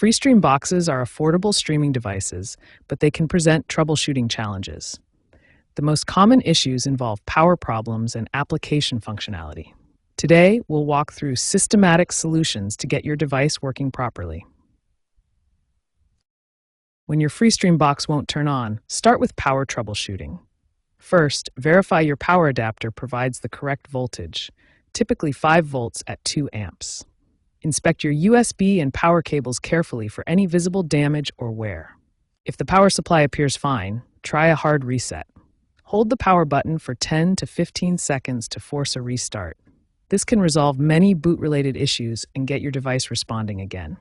Freestream boxes are affordable streaming devices, but they can present troubleshooting challenges. The most common issues involve power problems and application functionality. Today, we'll walk through systematic solutions to get your device working properly. When your Freestream box won't turn on, start with power troubleshooting. First, verify your power adapter provides the correct voltage, typically 5 volts at 2 amps. Inspect your USB and power cables carefully for any visible damage or wear. If the power supply appears fine, try a hard reset. Hold the power button for 10 to 15 seconds to force a restart. This can resolve many boot-related issues and get your device responding again.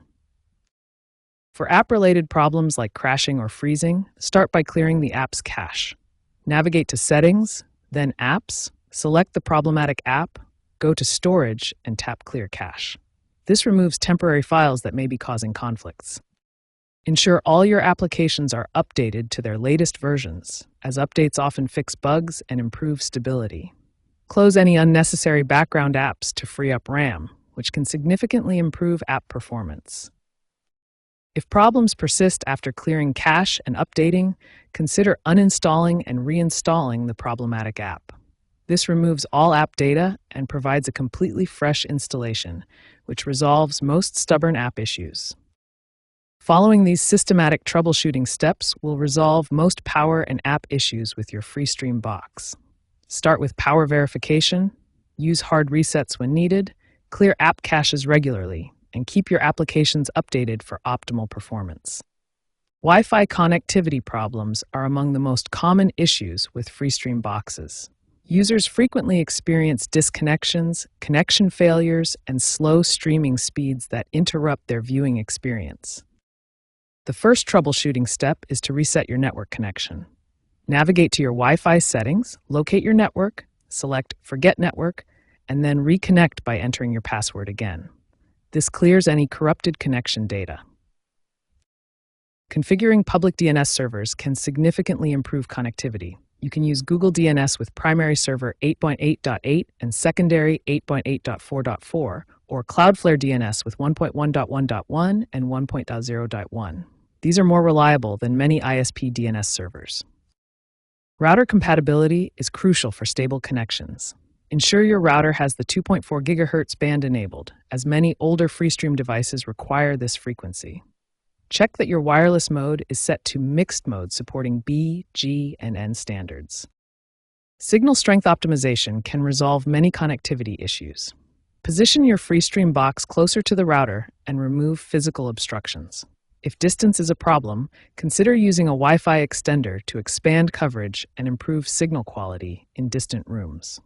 For app-related problems like crashing or freezing, start by clearing the app's cache. Navigate to Settings, then Apps, select the problematic app, go to Storage, and tap Clear Cache. This removes temporary files that may be causing conflicts. Ensure all your applications are updated to their latest versions, as updates often fix bugs and improve stability. Close any unnecessary background apps to free up RAM, which can significantly improve app performance. If problems persist after clearing cache and updating, consider uninstalling and reinstalling the problematic app. This removes all app data and provides a completely fresh installation, which resolves most stubborn app issues. Following these systematic troubleshooting steps will resolve most power and app issues with your Freestream box. Start with power verification, use hard resets when needed, clear app caches regularly, and keep your applications updated for optimal performance. Wi-Fi connectivity problems are among the most common issues with Freestream boxes. Users frequently experience disconnections, connection failures, and slow streaming speeds that interrupt their viewing experience. The first troubleshooting step is to reset your network connection. Navigate to your Wi-Fi settings, locate your network, select Forget Network, and then reconnect by entering your password again. This clears any corrupted connection data. Configuring public DNS servers can significantly improve connectivity. You can use Google DNS with primary server 8.8.8 and secondary 8.8.4.4, or Cloudflare DNS with 1.1.1.1 and 1.0.1. These are more reliable than many ISP DNS servers. Router compatibility is crucial for stable connections. Ensure your router has the 2.4 GHz band enabled, as many older Freestream devices require this frequency. Check that your wireless mode is set to mixed mode supporting B, G, and N standards. Signal strength optimization can resolve many connectivity issues. Position your Freestream box closer to the router and remove physical obstructions. If distance is a problem, consider using a Wi-Fi extender to expand coverage and improve signal quality in distant rooms.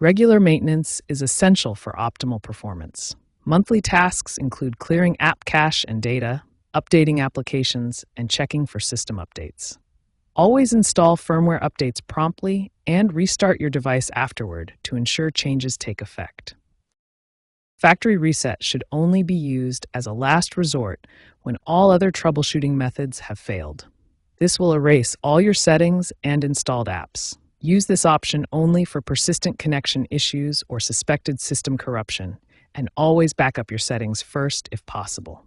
Regular maintenance is essential for optimal performance. Monthly tasks include clearing app cache and data, updating applications, and checking for system updates. Always install firmware updates promptly and restart your device afterward to ensure changes take effect. Factory reset should only be used as a last resort when all other troubleshooting methods have failed. This will erase all your settings and installed apps. Use this option only for persistent connection issues or suspected system corruption, and always back up your settings first if possible.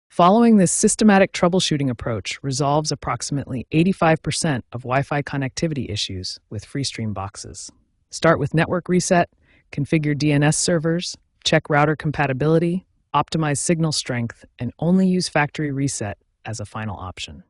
Following this systematic troubleshooting approach resolves approximately 85% of Wi-Fi connectivity issues with Freestream boxes. Start with network reset, configure DNS servers, check router compatibility, optimize signal strength, and only use factory reset as a final option.